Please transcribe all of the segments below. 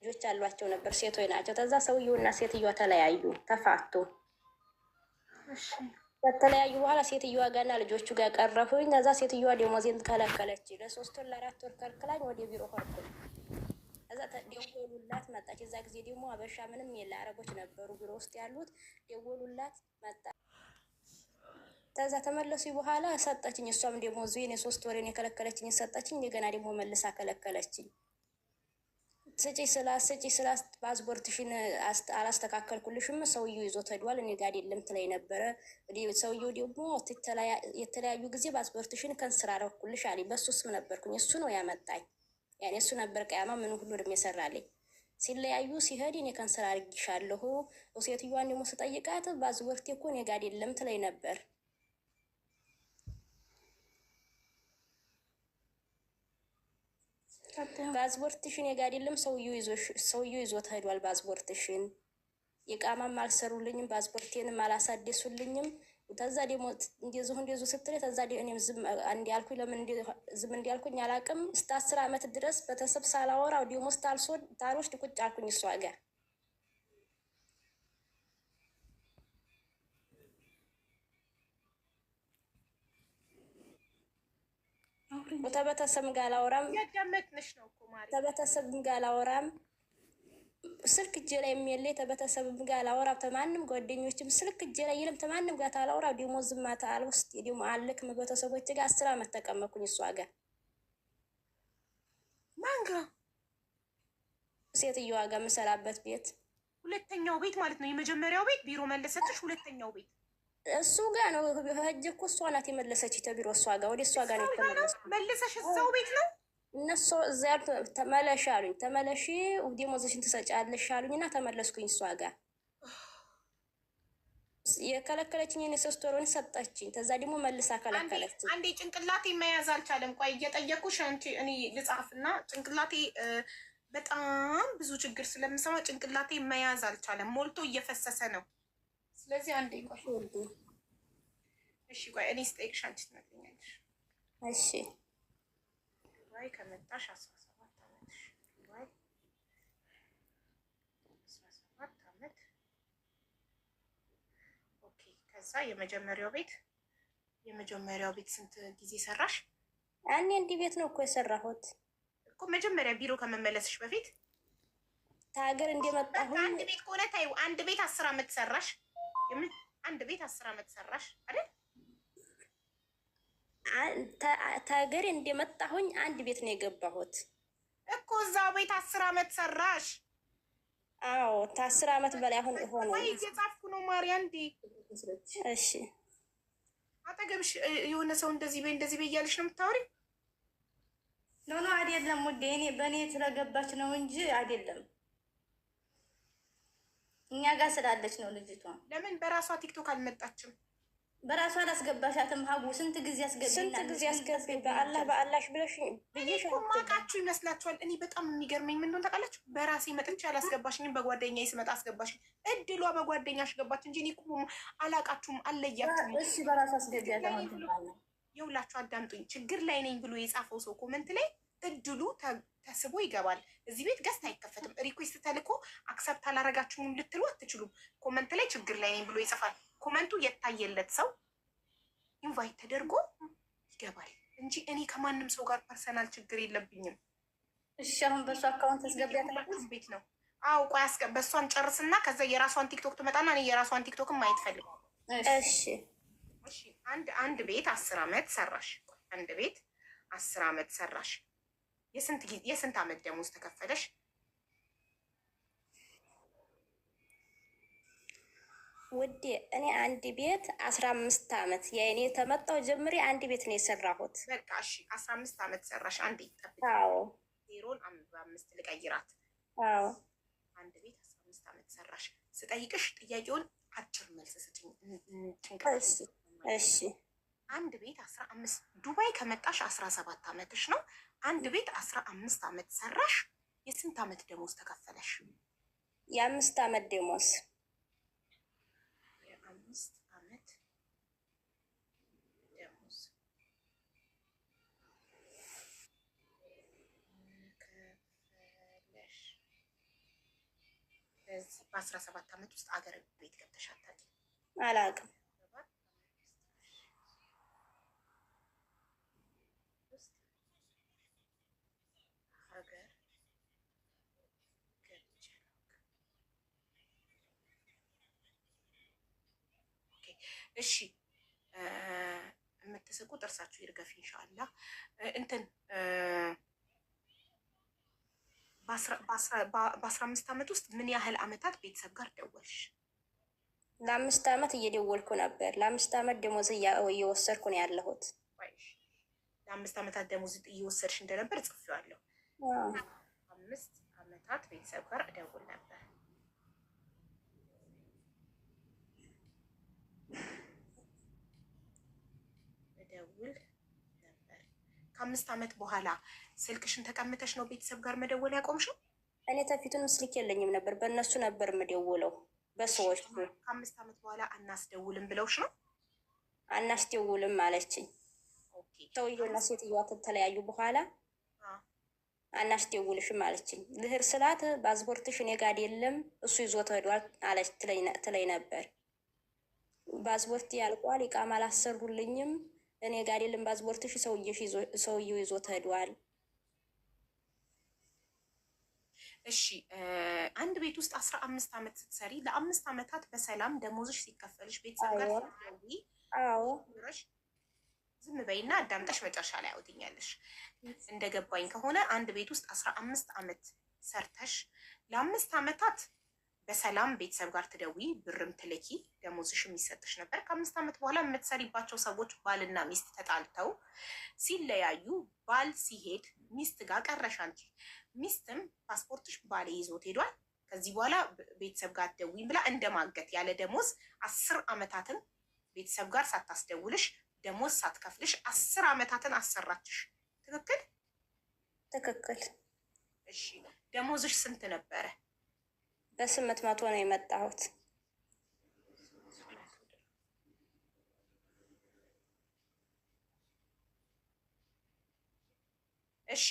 ልጆች አሏቸው ነበር፣ ሴቶች ናቸው። ከዛ ሰውየውና ሴትዮዋ ተለያዩ፣ ተፋቱ። ከተለያዩ በኋላ ሴትዮዋ ጋርና ልጆቹ ጋር ቀረፉኝ። ከዛ ሴትዮዋ ደሞዜን ከለከለች። ለ3 ወር ለ4 ወር ከልክላኝ ወደ ቢሮ ሆንኩኝ። ከዛ ደወሉላት መጣች። የዛ ጊዜ ደግሞ አበሻ ምንም የለ አረቦች ነበሩ ቢሮ ውስጥ ያሉት። ደወሉላት መጣ። ከዛ ተመለሱ በኋላ ሰጠችኝ። እሷም ደሞዙ የኔ 3 ወሬን የከለከለችኝ ሰጠችኝ። እንደገና ደግሞ መልሳ ከለከለችኝ። ስጪ ስላት ፓስፖርትሽን አላስተካከልኩልሽም፣ ሰውየው ይዞት ሄዷል፣ እኔ ጋር አይደለም ትለኝ ነበረ። ሰውየው ደግሞ የተለያዩ ጊዜ ፓስፖርትሽን ከንስራ አደረኩልሽ አለኝ። በሱ ስም ነበርኩኝ። እሱ ነው ያመጣኝ። ያኔ እሱ ነበር ቀያማ ምን ሁሉንም የሰራልኝ። ሲለያዩ ሲሄድ እኔ ከንስራ አድርጊሻለሁ። ሴትዮዋን ደግሞ ስጠይቃት ፓስፖርቴ እኮ እኔ ጋር አይደለም ትለኝ ነበር። ፓስፖርትሽን የጋ አይደለም ሰውየው ይዞት ሄዷል። ፓስፖርትሽን የቃማም አልሰሩልኝም፣ ፓስፖርቴንም አላሳደሱልኝም። ተዛ ደግሞ እንደዚሁ ስትል ተዛ እኔም ዝም እንዲያልኩኝ ለምን ዝም እንዲያልኩኝ አላውቅም። እስከ 10 ዓመት ድረስ ቤተሰብ ሳላወራው ደግሞ ታልወስድ ቁጭ አልኩኝ እሷ ጋር። ተቤተሰብም ጋር አላወራም፣ ተቤተሰብም ጋር አላወራም። ስልክ እጄ ላይ የሚለኝ ተቤተሰብም ጋር አላወራም። ተማንም ጓደኞችም ስልክ እጄ ላይ የለም። ተማንም ጋር አላወራም። ደግሞ ዝማታ አልወስድ ደግሞ አልክም። ቤተሰቦች ጋር 10 ዓመት ተቀመጥኩኝ እሷ ጋር። ማን ጋር? ሴትዮዋ ጋር የምሰራበት ቤት። ሁለተኛው ቤት ማለት ነው። የመጀመሪያው ቤት ቢሮ መለሰችሽ፣ ሁለተኛው ቤት እሱ ጋር ነው። ሂጅ እኮ እሷ ናት የመለሰች ተቢሮ እሷ ጋር ወደ እሷ ጋር ነው የተመለስኩት። መለሰሽ እዛው ቤት ነው። እነሱ እዚያ ተመለሽ አሉኝ። ተመለሽ ደሞዝሽን ትሰጫለሽ አሉኝ እና ተመለስኩኝ እሷ ጋር። የከለከለችኝ እኔ 3 ወሩን ሰጠችኝ። ከዛ ደግሞ መልሳ ከለከለችኝ። አንዴ ጭንቅላቴ መያዝ አልቻለም። ቆይ እየጠየኩሽ እኔ ልጻፍና ጭንቅላቴ በጣም ብዙ ችግር ስለምሰማ ጭንቅላቴ መያዝ አልቻለም። ሞልቶ እየፈሰሰ ነው። ስለዚህ አንዴ ቆይ። እሺ ቆይ እኔ ስጠይቅሽ አንቺ ትነግሪኛለሽ። እሺ ወይ ከመጣሽ 17 ዓመትሽ ወይ 17 ዓመት። ኦኬ ከዛ የመጀመሪያው ቤት ስንት ጊዜ ሰራሽ? እኔ እንዲህ ቤት ነው እኮ የሰራሁት እኮ መጀመሪያ ቢሮ ከመመለስሽ በፊት ታገር እንደመጣሁ አንድ ቤት ከሆነ ታዩ አንድ ቤት 10 ዓመት ሰራሽ። አንድ ቤት 10 ዓመት ሰራሽ አይደል? ታገር እንደመጣሁኝ አንድ ቤት ነው የገባሁት እኮ እዛው ቤት 10 ዓመት ሰራሽ። አዎ ከ10 ዓመት በላይ አሁን ሆነ። ወይ እየጻፍኩ ነው ማርያም እንዴ። እሺ አጠገብሽ የሆነ ሰው እንደዚህ በይ እያልሽ ነው የምታወሪው? ኖ አይደለም ውዴ፣ እኔ በእኔ ስለገባች ነው እንጂ አይደለም። እኛ ጋር ስላለች ነው ልጅቷ። ለምን በራሷ ቲክቶክ አልመጣችም? በራሷ አላስገባሻትም? ሀቡ ስንት ጊዜ አስገቢ በአላሽ ብለሽ ብዬሽ ማቃችሁ ይመስላችኋል? እኔ በጣም የሚገርመኝ ምን እንደሆነ ታውቃላችሁ? በራሴ መጥቼ አላስገባሽኝም፣ በጓደኛዬ ስመጣ አስገባሽኝ። እድሏ በጓደኛሽ ገባች እንጂ እኔ እኮ አላቃችሁም፣ አልለያችሁም። እሺ በራሷ አስገቢያት። የሁላችሁ አዳምጡኝ። ችግር ላይ ነኝ ብሎ የጻፈው ሰው ኮመንት ላይ እድሉ ተስቦ ይገባል። እዚህ ቤት ገስት አይከፈትም። ሪኩዌስት ተልኮ አክሰፕት አላረጋችሁም ልትሉ አትችሉም። ኮመንት ላይ ችግር ላይ ነኝ ብሎ ይጽፋል። ኮመንቱ የታየለት ሰው ኢንቫይት ተደርጎ ይገባል እንጂ እኔ ከማንም ሰው ጋር ፐርሰናል ችግር የለብኝም። እሺ አሁን በሱ አካውንት አስገቢያት ቤት ነው። አዎ ቆይ በእሷን ጨርስና ከዛ የራሷን ቲክቶክ ትመጣና እኔ የራሷን ቲክቶክን ማየት ፈልገው። እሺ እሺ አንድ ቤት 10 ዓመት ሰራሽ። አንድ ቤት 10 ዓመት ሰራሽ። የስንት ዓመት ደሞዝ ተከፈለሽ? ውዴ እኔ አንድ ቤት 15 ዓመት የእኔ ተመጣው ጀምሬ አንድ ቤት ነው የሰራሁት። በቃ እሺ 15 ዓመት ሰራሽ። አንዴ ጠብቂ። አዎ 0.5 ልቀይራት። አዎ አንድ ቤት 15 ዓመት ሰራሽ። ስጠይቅሽ ጥያቄውን አጭር መልስ ስጭኝ። እሺ አንድ ቤት 15 ዱባይ ከመጣሽ 17 ዓመትሽ ነው። አንድ ቤት 15 ዓመት ሰራሽ። የስንት ዓመት ደሞዝ ተከፈለሽ? የ5 ዓመት ደሞዝ። የ5 ዓመት ደሞዝ ከፈለሽ። በ17 ዓመት ውስጥ አገር ቤት ገብተሽ አታውቂም? አላውቅም። እሺ የምትስቁ ጥርሳችሁ ይርገፍ ኢንሻአላ። እንትን በ15 ዓመት ውስጥ ምን ያህል አመታት ቤተሰብ ጋር ደወልሽ? ለ5 ዓመት እየደወልኩ ነበር። ለ5 ዓመት ደሞዝ እየወሰድኩ ነው ያለሁት። ለ5 ዓመታት ደሞዝ እየወሰድሽ እንደነበር ጽፌዋለሁ። 5 ዓመታት ቤተሰብ ጋር እደውል ነበር። ከ5 ዓመት በኋላ ስልክሽን ተቀምተሽ ነው ቤተሰብ ጋር መደወል ያቆምሽው? እኔ ተፊቱን ስልክ የለኝም ነበር፣ በእነሱ ነበር የምደውለው በሰዎች። ከ5 ዓመት በኋላ አናስደውልም ብለውሽ ነው? አናስደውልም አለችኝ። ሰውየውና ሴትዮዋ ከተለያዩ በኋላ አናስደውልሽም አለችኝ። ልህር ስላት ፓስፖርትሽ እኔ ጋር የለም እሱ ይዞት ሄዷል አለች ትለኝ ነበር። ፓስፖርት ያልቋል፣ ኢቃማ አላሰሩልኝም፣ እኔ ጋር የለም ፓስፖርትሽ፣ ሰውየው ይዞት ሄዷል። እሺ አንድ ቤት ውስጥ 15 ዓመት ስትሰሪ ለ5 ዓመታት በሰላም ደሞዝሽ ሲከፈልሽ ቤተሰብ ጋር ስትደውይ ዝም በይና አዳምጠሽ መጨረሻ ላይ አውጥኛለሽ። እንደገባኝ ከሆነ አንድ ቤት ውስጥ 15 ዓመት ሰርተሽ ለ5 ዓመታት በሰላም ቤተሰብ ጋር ትደውይ፣ ብርም ትልኪ፣ ደሞዝሽ የሚሰጥሽ ነበር። ከ5 ዓመት በኋላ የምትሰሪባቸው ሰዎች ባልና ሚስት ተጣልተው ሲለያዩ ባል ሲሄድ ሚስት ጋር ቀረሽ አንቺ። ሚስትም ፓስፖርትሽ ባሌ ይዞት ሄዷል፣ ከዚህ በኋላ ቤተሰብ ጋር ትደውይም ብላ እንደማገት ያለ ደሞዝ 10 ዓመታትን ቤተሰብ ጋር ሳታስደውልሽ ደሞዝ ሳትከፍልሽ 10 ዓመታትን አሰራችሽ። ትክክል ትክክል። እሺ ደሞዝሽ ስንት ነበረ? በ800 ነው የመጣሁት። እሺ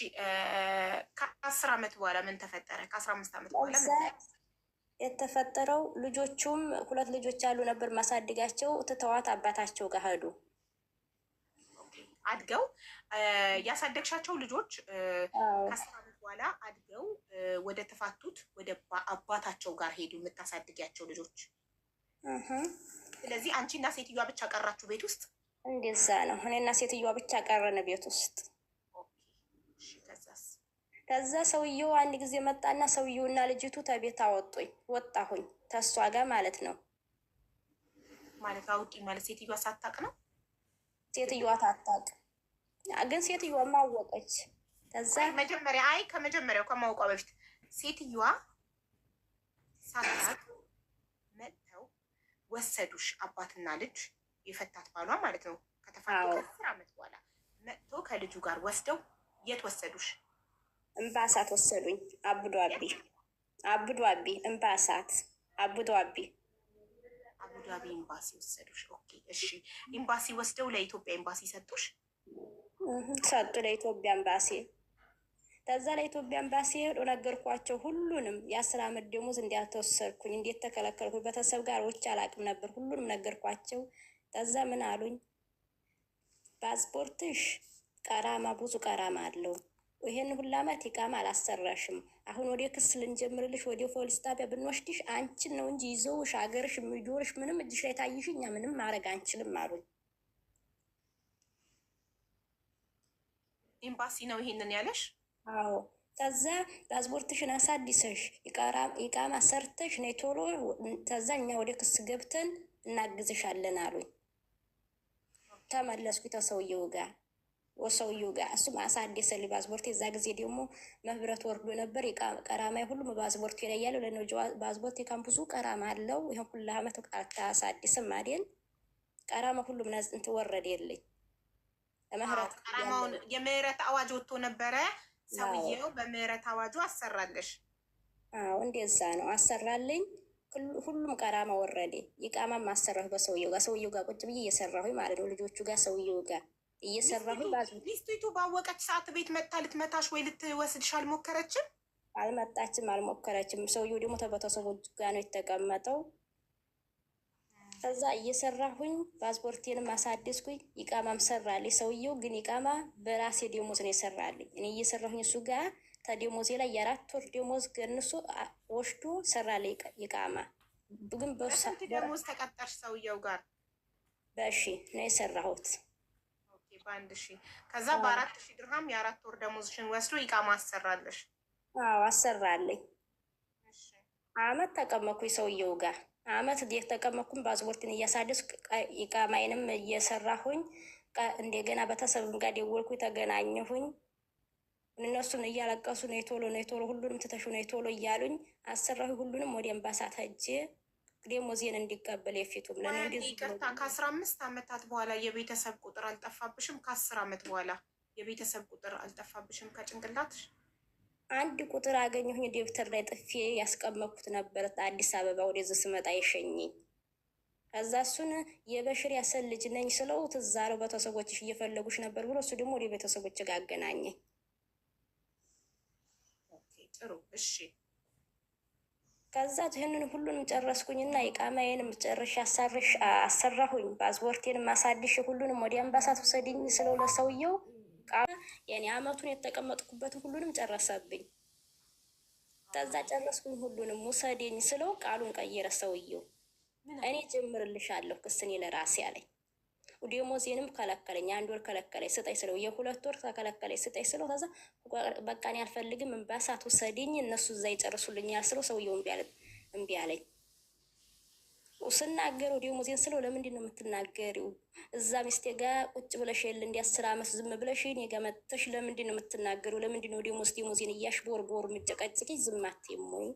ከ10 ዓመት በኋላ ምን ተፈጠረ? ከ15 ዓመት በኋላ የተፈጠረው ልጆቹም 2 ልጆች ያሉ ነበር ማሳድጋቸው፣ ትተዋት አባታቸው ጋር ሄዱ። አድገው ያሳደግሻቸው ልጆች ከ10 ዓመት በኋላ አድገው ወደ ተፋቱት ወደ አባታቸው ጋር ሄዱ የምታሳድጊያቸው ልጆች። ስለዚህ አንቺና ሴትዮዋ ብቻ ቀራችሁ ቤት ውስጥ? እንደዛ ነው። እኔና ሴትዮዋ ብቻ ቀረን ቤት ውስጥ። ከዛ ሰውየው አንድ ጊዜ መጣና ሰውየውና ልጅቱ ተቤት አወጡኝ። ወጣሁኝ ተሷ ጋር ማለት ነው። ማለት አውጪ ማለት ሴትዮዋ ሳታውቅ ነው? ሴትዮዋ ታጣቅ ግን ሴትዮዋ ማወቀች። ከዛ መጀመሪያ ከመጀመሪያው ከማውቋ በፊት ሴትዮዋ ሳታውቅ መጥተው ወሰዱሽ። አባትና ልጅ የፈታት ባሏ ማለት ነው። ከተፋቱ ከ10 ዓመት በኋላ መጥቶ ከልጁ ጋር ወስደው የት ወሰዱሽ? እምባሳት ወሰዱኝ። አቡዳቢ እምባሳት አቡዳቢ ኤምባሲ ወሰዱሽ። ኦኬ እሺ። ኤምባሲ ወስደው ለኢትዮጵያ ኤምባሲ ሰጡሽ? ሰጡ ለኢትዮጵያ ኤምባሲ። ከዛ ለኢትዮጵያ ኤምባሲ ሄዶ ነገርኳቸው ሁሉንም። የ10 ዓመት ደሞዝ እንዲያልተወሰድኩኝ፣ እንዴት ተከለከልኩኝ፣ ቤተሰብ ጋር ወጭ አላውቅም ነበር። ሁሉንም ነገርኳቸው። ከዛ ምን አሉኝ? ፓስፖርትሽ ቀራማ ብዙ ቀራማ አለው፣ ይሄን ሁሉ ዓመት ኢቃማ አላሰራሽም። አሁን ወደ ክስ ልንጀምርልሽ ወደ ፖሊስ ጣቢያ ብንወስድሽ አንቺን ነው እንጂ ይዘውሽ ሀገርሽ የሚጆርሽ ምንም እጅሽ ላይ ታይሽ እኛ ምንም ማድረግ አንችልም አሉኝ። ኤምባሲ ነው ይሄንን ያለሽ? አዎ። ከዛ ፓስፖርትሽን አሳዲሰሽ ኢቃማ ሰርተሽ ነይ ቶሎ፣ ከዛ እኛ ወደ ክስ ገብተን እናግዝሻለን አሉኝ። ተመለስኩ ተሰውየው ጋር እሱም አሳደሰልኝ ፓስፖርት። የዛ ጊዜ ደግሞ መብረት ወርዶ ነበር። ቀራማ ሁሉም ፓስፖርት ላይ ያለው ለነው ፓስፖርት የካምፑሱ ቀራማ አለው። ይሄን ሁሉ አመት አታሳድስም አይደል? ቀራማ ሁሉም እንት ወረደ የለኝ ለምህረት ቀራማውን የምህረት አዋጅ ወጥቶ ነበረ። ሰውየው በምህረት አዋጁ አሰራለሽ? አዎ እንደዛ ነው አሰራልኝ። ሁሉም ቀራማ ወረደ። ኢቃማም አሰራሁ በሰውየው ጋር ቁጭ ብዬ እየሰራሁኝ ማለት ነው። ልጆቹ ጋር ሰውየው ጋር እየሰራሁ ሚስቲቱ ባወቀች ሰዓት ቤት መታ ልትመታሽ ወይ ልትወስድሽ አልሞከረችም? አልመጣችም፣ አልሞከረችም። ሰውየው ደግሞ ከቤተሰቦቹ ጋር ነው የተቀመጠው። ከዛ እየሰራሁኝ ፓስፖርቴንም አሳደስኩኝ። ኢቃማም ሰራልኝ ሰውየው። ግን ኢቃማ በራሴ ደሞዝ ነው የሰራልኝ። እኔ እየሰራሁኝ እሱ ጋር ተደሞዜ ላይ የ4 ወር ደሞዝ ገንሶ ወስዶ ሰራልኝ ኢቃማ። ግን በስንት ደሞዝ ተቀጠርሽ ሰውየው ጋር? በሺ ነው የሰራሁት። በ1 ሺህ። ከዛ በ4,000 ድርሃም የ4 ወር ደሞዝሽን ወስዶ ኢቃማ አሰራለሽ? አዎ አሰራልኝ። አመት ተቀመጥኩኝ ሰውየው ጋር። አመት የተቀመጥኩኝ ፓስፖርትን እያሳደስኩ ኢቃማዬንም እየሰራሁኝ እንደገና ቤተሰብም ጋር ደወልኩኝ፣ ተገናኘሁኝ። እነሱን እያለቀሱ ነው የቶሎ ነው የቶሎ ሁሉንም ትተሹ ነው የቶሎ እያሉኝ አሰራሁኝ። ሁሉንም ወደ ኤምባሳት ሄጄ ደሞዜን እንዲቀበል የፊቱም ይቅርታ፣ ከ15 ዓመታት በኋላ የቤተሰብ ቁጥር አልጠፋብሽም? ከ10 ዓመት በኋላ የቤተሰብ ቁጥር አልጠፋብሽም ከጭንቅላትሽ? አንድ ቁጥር አገኘሁኝ ደብተር ላይ ጥፌ ያስቀመጥኩት ነበር። አዲስ አበባ ወደዚህ ስመጣ የሸኘኝ። ከዛ እሱን የበሽር ያሰል ልጅ ነኝ ስለው ትዝ አለው። ቤተሰቦችሽ እየፈለጉሽ ነበር ብሎ እሱ ደግሞ ወደ ቤተሰቦች ጋር አገናኘኝ። ጥሩ እሺ። ከዛ ይህንን ሁሉንም ጨረስኩኝና ኢቃማዬንም ጨርሼ አሰራሁኝ። ፓስፖርቴንም አሳድሽ ሁሉንም ወደ አምባሳት ውሰድኝ ስለው ለሰውየው የኔ አመቱን የተቀመጥኩበትን ሁሉንም ጨረሰብኝ። ከዛ ጨረስኩኝ ሁሉንም ውሰደኝ ስለው ቃሉን ቀየረ ሰውየው። እኔ ጀምርልሻለሁ ክስኔ ለራሴ አለኝ። ደሞዜንም ከለከለኝ። 1 ወር ከለከለኝ ስጠኝ ስለው፣ የ2 ወር ተከለከለኝ ስጠኝ ስለው፣ ከዛ በቃ እኔ አልፈልግም እምባሳት ውሰደኝ እነሱ እዛ ይጨርሱልኛል ስለው ሰውየው እምቢ አለኝ። ስናገረው ደሞዜን ስለው ለምንድን ነው የምትናገሪው? እዛ ሚስቴ ጋር ቁጭ ብለሽ የለ እንዲ 10 ዓመት ዝም ብለሽ እኔ ጋር መጥተሽ ለምንድን ነው የምትናገሪው? ለምንድን ነው ደሞዜን እያሽቦርቦር የምጨቀጭቅኝ? ዝም አትይም ወይ?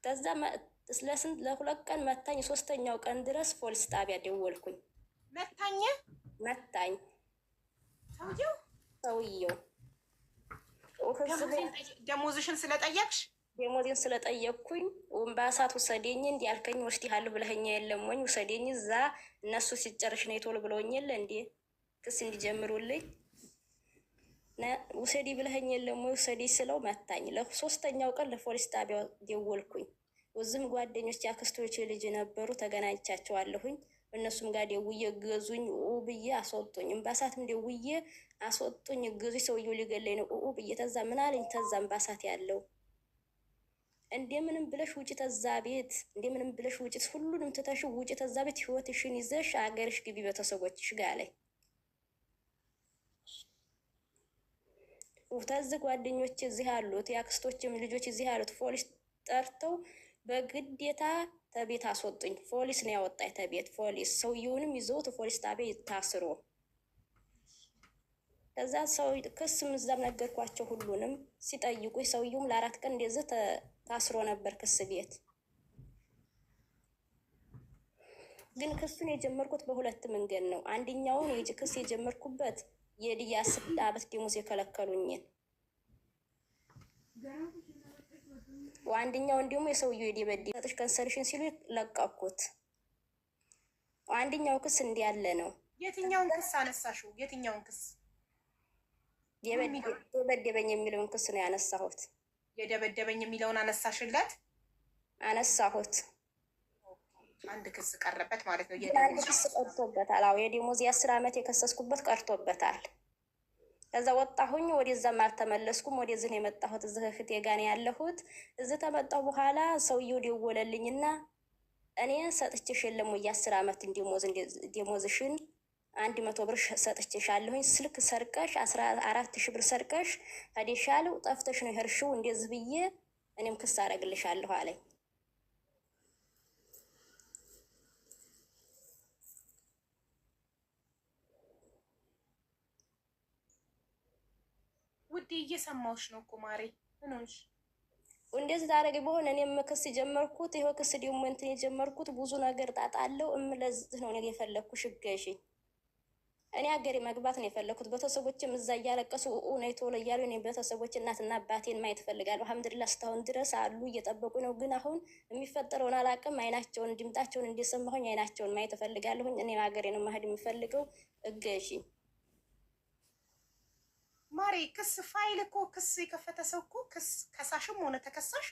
ከዛ ለ2 ቀን መታኝ። 3ኛው ቀን ድረስ ፖሊስ ጣቢያ ደወልኩኝ። መታኝ ሰውየው ደሞዝሽን ስለጠየቅሽ? ደሞዜን ስለጠየቅኩኝ ኤምባሳት ውሰደኝ እንዲ ያልከኝ ወስድሃለሁ ብለኸኛ የለም ወይ? ውሰደኝ እዛ እነሱ ሲጨርሽ ነው የቶሎ ብለውኝ የለ እንዴ ክስ እንዲጀምሩልኝ ውሰዲ ብለኸኝ የለም ወይ? ውሰዲ ስለው መታኝ። ለ3ኛው ቀን ለፖሊስ ጣቢያ ደወልኩኝ። እዚህም ጓደኞች ያክስቶች ልጅ ነበሩ፣ ተገናኝቻቸዋለሁኝ። እነሱም ጋር ደውዬ ገዙኝ ብዬ አስወጡኝ። ኤምባሳትም ደውዬ አስወጡኝ። ገዙኝ ሰውየው ሊገለኝ ነው ብዬ ተዛ ምን አለኝ? ተዛ ኤምባሳት ያለው እንደምንም ብለሽ ውጭ ተዛ ቤት፣ እንደምንም ብለሽ ውጭ፣ ሁሉንም ትተሽ ውጭ ተዛ ቤት፣ ህይወትሽን ይዘሽ አገርሽ ግቢ ቤተሰቦችሽ ጋር አለኝ። ተዝ ጓደኞች እዚህ አሉት፣ የአክስቶችም ልጆች እዚህ አሉት። ፖሊስ ጠርተው በግዴታ ተቤት አስወጡኝ። ፖሊስ ነው ያወጣኝ ተቤት። ፖሊስ ሰውየውንም ይዘውት ፖሊስ ጣቢያ ታስሮ ከዛ ሰው ክስ ምዛም ነገርኳቸው። ሁሉንም ሲጠይቁኝ ሰውየውም ለ4 ቀን እንደዚህ ታስሮ ነበር ክስ ቤት። ግን ክሱን የጀመርኩት በ2 መንገድ ነው። አንደኛውን ክስ የጀመርኩበት የ10 ዓመት ደሞዝ የከለከሉኝን፣ አንደኛውን ደግሞ የሰውየው የደበደበኝ ሰጥሽ ከንሰርሽን ሲሉ ለቀኩት። አንደኛው ክስ እንዲህ ያለ ነው። የትኛውን ክስ አነሳሽው? የትኛውን ክስ? የደበደበኝ የሚለውን ክስ ነው ያነሳሁት። የደበደበኝ የሚለውን አነሳሽለት? አነሳሁት። አንድ ክስ ቀረበት ማለት ነው። አንድ ክስ ቀርቶበታል። አዎ የደሞዝ የ10 ዓመት የከሰስኩበት ቀርቶበታል። ከዛ ወጣሁኝ። ወደዛም አልተመለስኩም። ወደዚህ ነው የመጣሁት። እዚህ እህቴ ጋር ነው ያለሁት። እዚህ ተመጣሁ በኋላ ሰውየው ደወለልኝና እኔ ሰጥቼሽ የለም ወይ 10 ዓመት ደሞዝሽን 100 ብር ሰጥቼሻለሁኝ። ስልክ ሰርቀሽ 14,000 ብር ሰርቀሽ ሄደሻል፣ ጠፍተሽ ነው የሄድሽው። እንደዚህ ብዬ እኔም ክስ አደርግልሻለሁ አለኝ። ውዴ እየሰማሁሽ ነው እኮ ማሬ። ምን ሆንሽ? እንደዚህ ታደርጊ በሆነ እኔም ክስ ጀመርኩት። ይኸው ክስ ደግሞ እንትን የጀመርኩት ብዙ ነገር ጣጣለው። ለዚህ ነው እኔ የፈለግኩሽ እገዢኝ። እኔ ሀገሬ መግባት ነው የፈለግኩት። ቤተሰቦችም እዛ እያለቀሱ ነይ ቶሎ እያሉ እኔ ቤተሰቦች እናትና አባቴን ማየት እፈልጋለሁ። አልሐምዱሊላህ እስካሁን ድረስ አሉ እየጠበቁ ነው። ግን አሁን የሚፈጠረውን አላውቅም። አይናቸውን ድምጣቸውን እንደሰማሁኝ አይናቸውን ማየት እፈልጋለሁኝ። እኔ ሀገሬ ነው መሄድ የምፈልገው። እገዢኝ። ማሬ ክስ ፋይል እኮ ክስ የከፈተ ሰው እኮ ክስ ከሳሽም ሆነ ተከሳሽ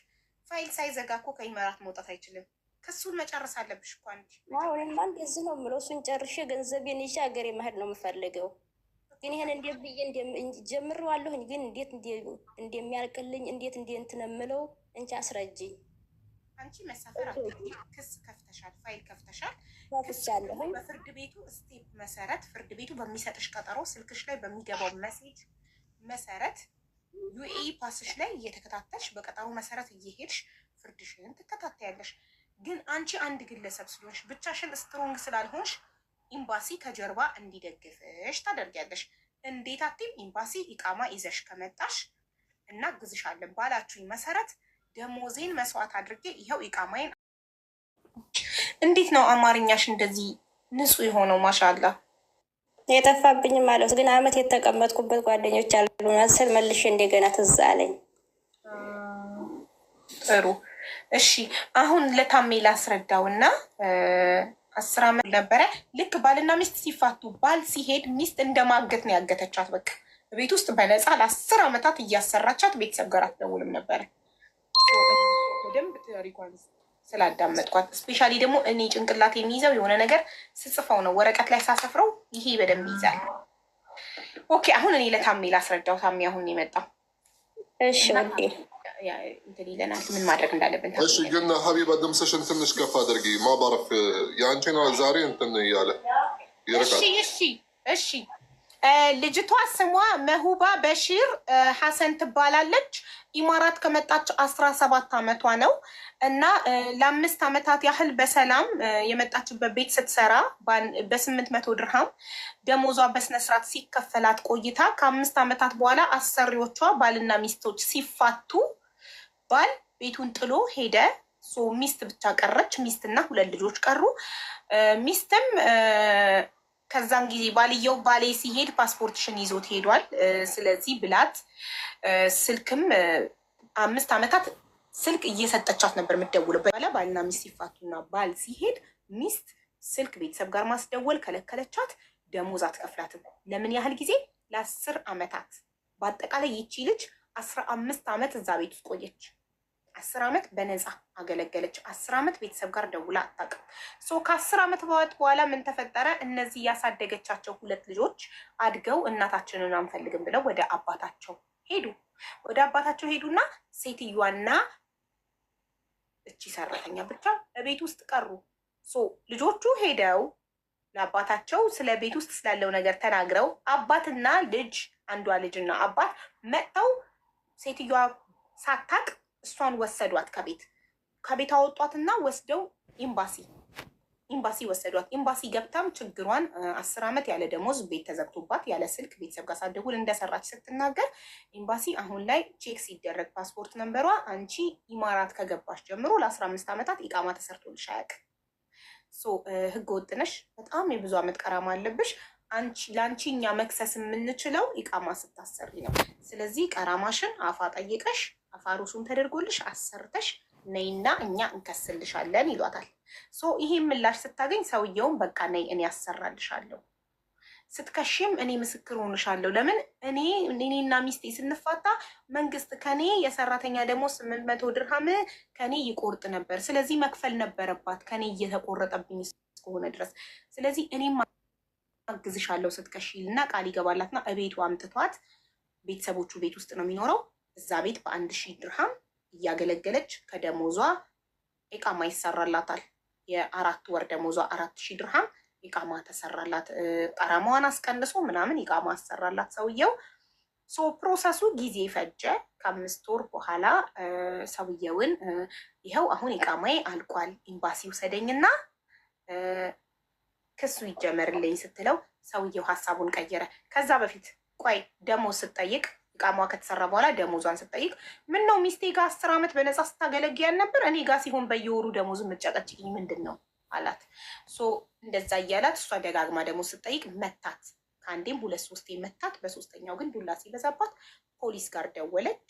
ፋይል ሳይዘጋ እኮ ከኢመራት መውጣት አይችልም። ክሱን መጨረስ አለብሽ እኮ አንቺ። አዎ እኔማ እንደዚህ ነው የምለው። እሱን ጨርሼ ገንዘቤን ይዤ ሀገሬ መሄድ ነው የምፈልገው። ግን ይሄን እንዴት ብዬ ጀምሬዋለሁኝ፣ ግን እንዴት እንደሚያልቅልኝ እንዴት እንትን የምለው እንጂ አስረጅኝ። አንቺ መሳፈር ክስ ከፍተሻል፣ ፋይል ከፍተሻል። ከፍቻለሁኝ። በፍርድ ቤቱ ስቴፕ መሰረት ፍርድ ቤቱ በሚሰጥሽ ቀጠሮ ስልክሽ ላይ በሚገባው መሴጅ መሰረት ዩኤኢ ፓስሽ ላይ እየተከታተልሽ በቀጠሮ መሰረት እየሄድሽ ፍርድሽን ትከታተያለሽ። ግን አንቺ አንድ ግለሰብ ስለሆንሽ ብቻሽን ስትሮንግ ስላልሆንሽ ኤምባሲ ከጀርባ እንዲደግፍሽ ታደርጊያለሽ። እንዴት አትይም? ኤምባሲ ኢቃማ ይዘሽ ከመጣሽ እናግዝሻለን ባላችሁኝ መሰረት ደሞዜን መስዋዕት አድርጌ ይኸው ኢቃማዬን። እንዴት ነው አማርኛሽ እንደዚህ ንጹህ የሆነው? ማሻላ የጠፋብኝ ማለት ግን አመት የተቀመጥኩበት ጓደኞች አሉ መሰል መልሼ እንደገና ትዝ አለኝ። ጥሩ እሺ፣ አሁን ለታሜ ላስረዳውና 10 ዓመት ነበረ። ልክ ባልና ሚስት ሲፋቱ ባል ሲሄድ ሚስት እንደማገት ነው ያገተቻት። በቃ ቤት ውስጥ በነፃ ለ10 ዓመታት እያሰራቻት ቤተሰብ ጋር አትደውልም ነበረ። በደንብ ታሪኳን ስላዳመጥኳት ስፔሻሊ ደግሞ እኔ ጭንቅላት የሚይዘው የሆነ ነገር ስጽፈው ነው፣ ወረቀት ላይ ሳሰፍረው ይሄ በደንብ ይይዛል። ኦኬ አሁን እኔ ለታሜ ላስረዳው። ታሜ አሁን የመጣው እሺ ወዴ እንትን ይለናል ምን ማድረግ እንዳለብን። እሺ ግን ሀቢባ ድምፅሽን ትንሽ ከፍ አድርጊ። ማባረፍ የአንቺ ነው ዛሬ እንትን እያለ እሺ እሺ እሺ። ልጅቷ ስሟ መሁባ በሺር ሐሰን ትባላለች። ኢማራት ከመጣች 17 ዓመቷ ነው እና ለ5 ዓመታት ያህል በሰላም የመጣችበት ቤት ስትሰራ በ800 ድርሃም ደሞዟ በስነስርዓት ሲከፈላት ቆይታ ከ5 ዓመታት በኋላ አሰሪዎቿ ባልና ሚስቶች ሲፋቱ ባል ቤቱን ጥሎ ሄደ። ሚስት ብቻ ቀረች። ሚስትና 2 ልጆች ቀሩ። ሚስትም ከዛን ጊዜ ባልየው ባሌ ሲሄድ ፓስፖርትሽን ይዞት ሄዷል፣ ስለዚህ ብላት ስልክም 5 ዓመታት ስልክ እየሰጠቻት ነበር የምትደውለው። በኋላ ባልና ሚስት ሲፋቱና ባል ሲሄድ ሚስት ስልክ ቤተሰብ ጋር ማስደወል ከለከለቻት። ደሞዝ አትከፍላትም። ለምን ያህል ጊዜ? ለ10 ዓመታት። በአጠቃላይ ይቺ ልጅ 15 ዓመት እዛ ቤት ውስጥ ቆየች። 10 ዓመት በነፃ አገለገለች። 10 ዓመት ቤተሰብ ጋር ደውላ አታውቅም። ከ10 ዓመት በኋላ ምን ተፈጠረ? እነዚህ ያሳደገቻቸው 2 ልጆች አድገው እናታችንን አንፈልግም ብለው ወደ አባታቸው ሄዱ። ወደ አባታቸው ሄዱና ሴትዮዋና እቺ ሰራተኛ ብቻ ቤት ውስጥ ቀሩ። ልጆቹ ሄደው ለአባታቸው ስለ ቤት ውስጥ ስላለው ነገር ተናግረው አባትና ልጅ አንዷ ልጅና አባት መጥተው ሴትዮዋ ሳታቅ እሷን ወሰዷት። ከቤት አወጧትና ወስደው ኤምባሲ ወሰዷት። ኤምባሲ ገብታም ችግሯን 10 ዓመት ያለ ደሞዝ ቤት ተዘግቶባት ያለ ስልክ ቤተሰብ ጋር ሳትደውል እንደሰራች ስትናገር ኤምባሲ አሁን ላይ ቼክ ሲደረግ ፓስፖርት ነንበሯ አንቺ ኢማራት ከገባሽ ጀምሮ ለ15 ዓመታት ኢቃማ ተሰርቶልሽ አያውቅም። ህገ ወጥ ነሽ፣ በጣም የብዙ ዓመት ቀራማ አለብሽ። ለአንቺ እኛ መክሰስ የምንችለው ኢቃማ ስታሰሪ ነው። ስለዚህ ቀራማሽን አፋ ጠይቀሽ አፋሩሱን ተደርጎልሽ አሰርተሽ ነይና እኛ እንከስልሻለን ይሏታል። ይሄን ምላሽ ስታገኝ ሰውየውን በቃ ነይ እኔ ያሰራልሻለሁ፣ ስትከሽም እኔ ምስክር ሆንሻለሁ። ለምን እኔና ሚስቴ ስንፋታ መንግስት ከኔ የሰራተኛ ደግሞ 800 ድርሃም ከኔ ይቆርጥ ነበር። ስለዚህ መክፈል ነበረባት ከኔ እየተቆረጠብኝ እስከሆነ ድረስ። ስለዚህ እኔም አግዝሻለሁ ስትከሺልና ቃል ይገባላትና እቤቱ አምጥቷት፣ ቤተሰቦቹ ቤት ውስጥ ነው የሚኖረው። እዛ ቤት በ1000 ድርሃም እያገለገለች ከደሞዟ ኢቃማ ይሰራላታል። የ4 ወር ደሞዟ 4000 ድርሃም ኢቃማ ተሰራላት። ቀራማዋን አስቀንሶ ምናምን ኢቃማ አሰራላት ሰውየው። ፕሮሰሱ ጊዜ ፈጀ። ከ5 ወር በኋላ ሰውየውን ይኸው አሁን ኢቃማዬ አልቋል፣ ኤምባሲ ውሰደኝና ክሱ ይጀመርልኝ ስትለው ሰውየው ሀሳቡን ቀየረ። ከዛ በፊት ቆይ ደሞዝ ስትጠይቅ ኢቃማዋ ከተሰራ በኋላ ደሞዟን ስትጠይቅ ምን ነው ሚስቴ ጋር 10 ዓመት በነፃ ስታገለግያን ነበር፣ እኔ ጋር ሲሆን በየወሩ ደሞዝ የምትጨቀጭቅኝ ምንድን ነው አላት። እንደዛ እያላት እሷ ደጋግማ ደሞዝ ስትጠይቅ መታት። ከአንዴም 2-3 መታት። በሶስተኛው ግን ዱላ ሲበዛባት ፖሊስ ጋር ደወለች።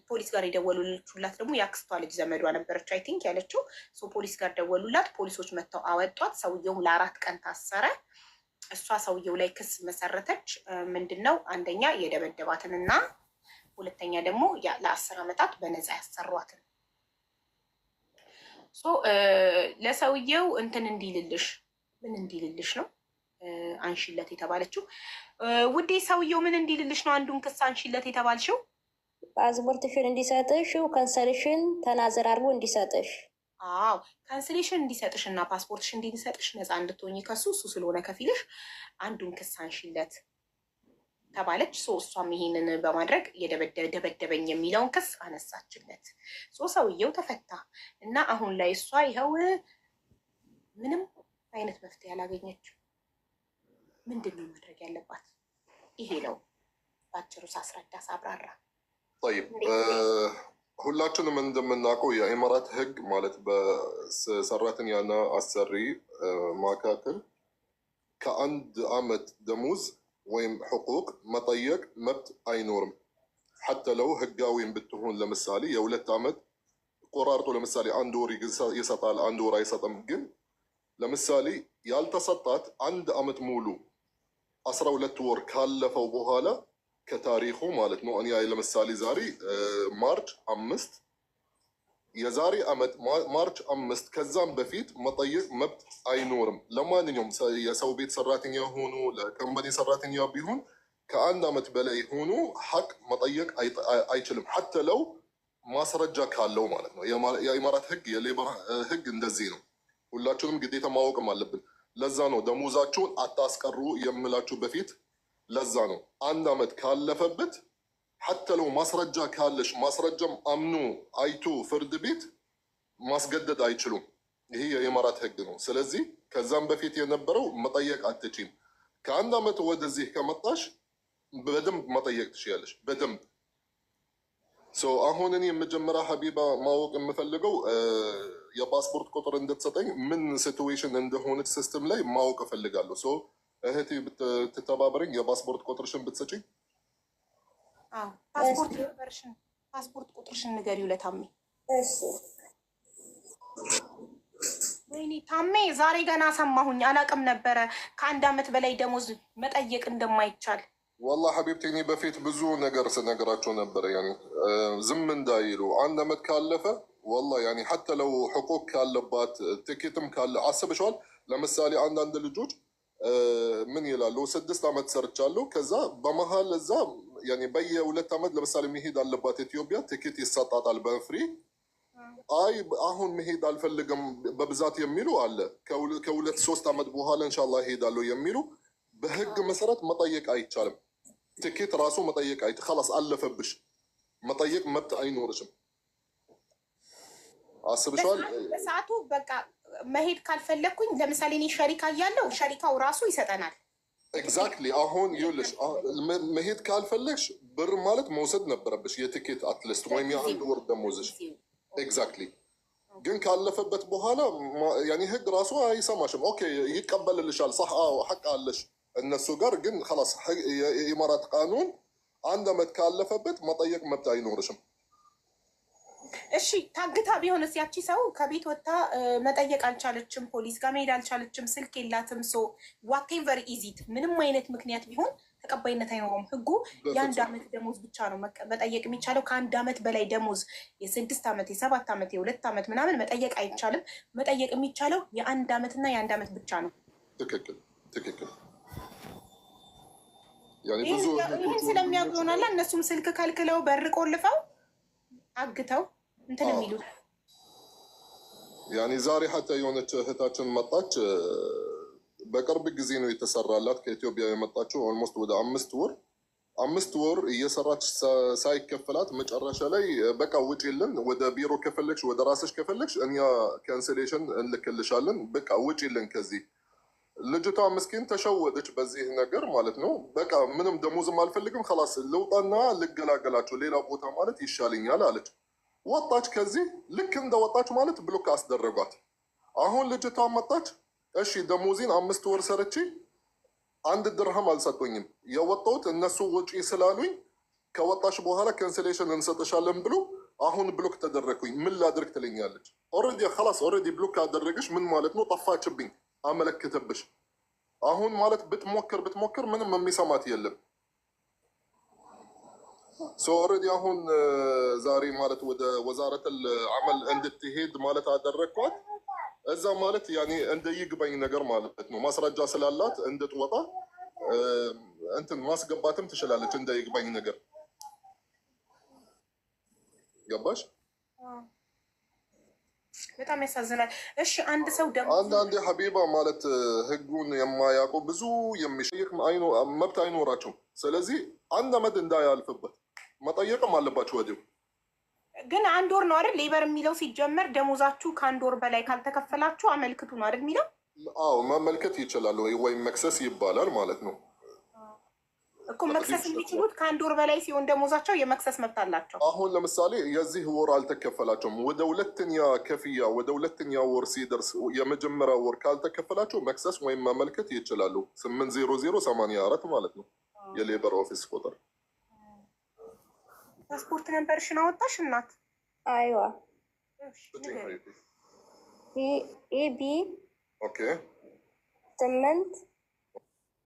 ፖሊስ ጋር የደወሉላት ደግሞ የአክስቷ ልጅ ዘመዷ ነበረች አይ ቲንክ ያለችው። ፖሊስ ጋር ደወሉላት። ፖሊሶች መጥተው አወጧት። ሰውየውም ለ4 ቀን ታሰረ። እሷ ሰውየው ላይ ክስ መሰረተች። ምንድን ነው አንደኛ የደበደባትንና ሁለተኛ ደግሞ ለ10 ዓመታት በነፃ ያሰሯትን ለሰውየው እንትን እንዲልልሽ ምን እንዲልልሽ ነው አንሺለት የተባለችው? ውዴ ሰውየው ምን እንዲልልሽ ነው አንዱን ክስ አንሺለት የተባልሽው? ፓስፖርትሽን እንዲሰጥሽ ካንሰልሽን ተናዘር አድርጎ እንዲሰጥሽ። አዎ ካንስሌሽን እንዲሰጥሽ እና ፓስፖርትሽ እንዲሰጥሽ ነፃ እንድትሆኝ ከሱ እሱ ስለሆነ ከፊልሽ አንዱን ክስ አንሺለት ተባለች። እሷም ይሄንን በማድረግ የደበደበኝ የሚለውን ክስ አነሳችለት። ሰውየው ተፈታ እና አሁን ላይ እሷ ይኸው ምንም አይነት መፍትሄ አላገኘችው። ምንድን ነው ማድረግ ያለባት? ይሄ ነው ባጭሩ ሳስረዳ ሳብራራ። ጠይብ ሁላችንም እንደምናውቀው የኢማራት ህግ ማለት በሰራተኛና አሰሪ መካከል ከ1 ዓመት ደሞዝ ወይም ሕቁቅ መጠየቅ መብት አይኖርም። ሐተ ለው ህጋዊም ብትሆን ለምሳሌ የ2 ዓመት ቆራርጦ ለምሳሌ 1 ወር ይሰጣል፣ 1 ወር አይሰጥም። ግን ለምሳሌ ያልተሰጣት 1 ዓመት ሙሉ 12 ወር ካለፈው በኋላ ከታሪኩ ማለት ነው። እኔ ለምሳሌ ዛሬ ማርች 5 የዛሬ ዓመት ማርች 5 ከዛም በፊት መጠየቅ መብት አይኖርም። ለማንኛውም የሰው ቤት ሰራተኛ ሆኖ ለከምፓኒ ሰራተኛ ቢሆን ከ1 ዓመት በላይ ሆኖ ሐቅ መጠየቅ አይችልም። ሐተ ለው ማስረጃ ካለው ማለት ነው። የኢማራት ህግ የሌበር ህግ እንደዚህ ነው። ሁላችንም ግዴታ ማወቅም አለብን። ለዛ ነው ደሞዛችሁን አታስቀሩ የምላችሁ በፊት። ለዛ ነው 1 ዓመት ካለፈበት ሐተ ለው ማስረጃ ካለሽ ማስረጃም አምኖ አይቶ ፍርድ ቤት ማስገደድ አይችሉም። ይሄ የኢማራት ህግ ነው። ስለዚህ ከዛም በፊት የነበረው መጠየቅ አትችም። ከ1 ዓመት ወደዚህ ከመጣሽ በደንብ መጠየቅ ትችያለሽ። በደንብ አሁን እኔ የመጀመሪያ ሀቢባ ማወቅ የምፈልገው የፓስፖርት ቁጥር እንድትሰጠኝ ምን ሲትዌሽን እንደሆነች ሲስተም ላይ ማወቅ እፈልጋለሁ። እህቴ ብትተባበረኝ የፓስፖርት ቁጥርሽን ብትሰጪኝ። ፓስፖርት ቁጥርሽን ንገሪው ለታሜ። ወይኔ ታሜ ዛሬ ገና ሰማሁኝ፣ አላቅም ነበረ ከ1 ዓመት በላይ ደሞዝ መጠየቅ እንደማይቻል። ወላሂ ሀቢብቲ እኔ በፊት ብዙ ነገር ስነግራቸው ነበረ። ያኔ ዝም እንዳይሉ 1 ዓመት ካለፈ ወላሂ ያኔ ሐተ ለው ሕቁቅ ካለባት ትኬትም ካለ አስብሸዋል። ለምሳሌ አንዳንድ ልጆች ምን ይላሉ? 6 ዓመት ሰርቻለሁ ከዛ በመሀል እዛ ያኔ በየ2 ዓመት ለምሳሌ መሄድ አለባት ኢትዮጵያ ትኬት ይሰጣጣል በፍሪ። አይ አሁን መሄድ አልፈልግም በብዛት የሚሉ አለ። ከ2-3 ዓመት በኋላ ኢንሻአላህ እሄዳለሁ የሚሉ በህግ መሰረት መጠየቅ አይቻልም። ትኬት ራሱ መጠየቅ خلاص አለፈብሽ፣ መጠየቅ መብት አይኖርሽም። አስብሻል በሰዓቱ በቃ መሄድ ካልፈለግኩኝ ለምሳሌ እኔ ሸሪካ እያለው ሸሪካው ራሱ ይሰጠናል። ኤግዛክትሊ አሁን ይኸውልሽ መሄድ ካልፈለግሽ ብር ማለት መውሰድ ነበረብሽ የትኬት አትሊስት ወይም የ1 ወር ደሞዝሽ። ኤግዛክትሊ ግን ካለፈበት በኋላ ያኔ ህግ ራሱ አይሰማሽም። ኦኬ ይቀበልልሻል፣ صح አዎ ሐቅ አለሽ እነሱ ጋር። ግን خلاص የኢማራት ቃኑን 1 ዓመት ካለፈበት መጠየቅ መብት አይኖርሽም። እሺ ታግታ ቢሆንስ ያቺ ሰው ከቤት ወጥታ መጠየቅ አልቻለችም፣ ፖሊስ ጋር መሄድ አልቻለችም፣ ስልክ የላትም። ዋቴቨር ኢዚት ምንም አይነት ምክንያት ቢሆን ተቀባይነት አይኖረውም። ህጉ የ1 ዓመት ደሞዝ ብቻ ነው መጠየቅ የሚቻለው። ከ1 ዓመት በላይ ደሞዝ የ6 ዓመት የ7 ዓመት የ2 ዓመት ምናምን መጠየቅ አይቻልም። መጠየቅ የሚቻለው የ1 ዓመት እና የ1 ዓመት ብቻ ነው። ትክክል ትክክል። ይህን ስለሚያውቁ ይሆናል እነሱም ስልክ ከልክለው በር ቆልፈው አግተው እንትን የሚሉት። ያኔ ዛሬ ሐታ የሆነች እህታችን መጣች። በቅርብ ጊዜ ነው የተሰራላት ከኢትዮጵያ የመጣችው። ኦልሞስት ወደ 5 ወር እየሰራች ሳይከፈላት መጨረሻ ላይ በቃ ውጪልን፣ ወደ ቢሮ ከፈለግሽ ወደ ራስሽ ከፈለግሽ እኛ ካንስሌሽን እንልክልሻለን፣ በቃ ውጪልን ከዚህ። ልጅቷ ምስኪን ተሸወደች በዚህ ነገር ማለት ነው። በቃ ምንም ደሞዝም አልፈልግም خلاص ልውጣና ልገላገላቸው ሌላ ቦታ ማለት ይሻለኛል አለች። ወጣች። ከዚህ ልክ እንደወጣች ማለት ብሎክ አስደረጓት። አሁን ልጅቷ መጣች። እሺ ደሞዚን 5 ወር ሰርቼ 1 ድርሃም አልሰጡኝም። የወጣሁት እነሱ ውጪ ስላሉኝ ከወጣሽ በኋላ ካንስሌሽን እንሰጥሻለን ብሎ አሁን ብሎክ ተደረኩኝ። ምን ላድርግ ትለኛለች። ኦልሬዲ خلاص ኦልሬዲ ብሎክ አደረገሽ ምን ማለት ነው? ጠፋችብኝ፣ አመለክተብሽ። አሁን ማለት ብትሞክር ምንም የሚሰማት የለም። ኦልሬዲ አሁን ዛሬ ማለት ወደ ወዛረተል አመል እንድትሄድ ማለት አደረግኳት። እዛ ማለት ያኔ እንደ ይግባኝ ነገር ማለት ነው። ማስረጃ ስላላት እንድትወጣ እንትን ማስገባትም ትችላለች እንደ ይግባኝ ነገር። ገባሽ? በጣም ያሳዝናል። እሺ አንድ ሰው ደግሞ አንዳንዴ ሀቢባ ማለት ህጉን የማያውቁ ብዙ የሚጠይቅ መብት አይኖራቸውም። ስለዚህ 1 ዓመት እንዳያልፍበት መጠየቅም አለባቸው ወዲሁ። ግን 1 ወር ነው አይደል ሌበር የሚለው ሲጀመር ደሞዛችሁ ከ1 ወር በላይ ካልተከፈላችሁ አመልክቱ ነው አይደል የሚለው? አዎ መመልከት ይችላል ወይም መክሰስ ይባላል ማለት ነው እኮ። መክሰስ የሚችሉት ከ1 ወር በላይ ሲሆን ደሞዛቸው የመክሰስ መብት አላቸው። አሁን ለምሳሌ የዚህ ወር አልተከፈላቸውም፣ ወደ 2ኛ ክፍያ ወደ 2ኛ ወር ሲደርስ የመጀመሪያ ወር ካልተከፈላቸው መክሰስ ወይም መመልከት ይችላሉ። 80084 ማለት ነው የሌበር ኦፊስ ቁጥር። ፓስፖርት ነምበርሽን አወጣሽ እናት? አይዋ ኤቢ ኦኬ 8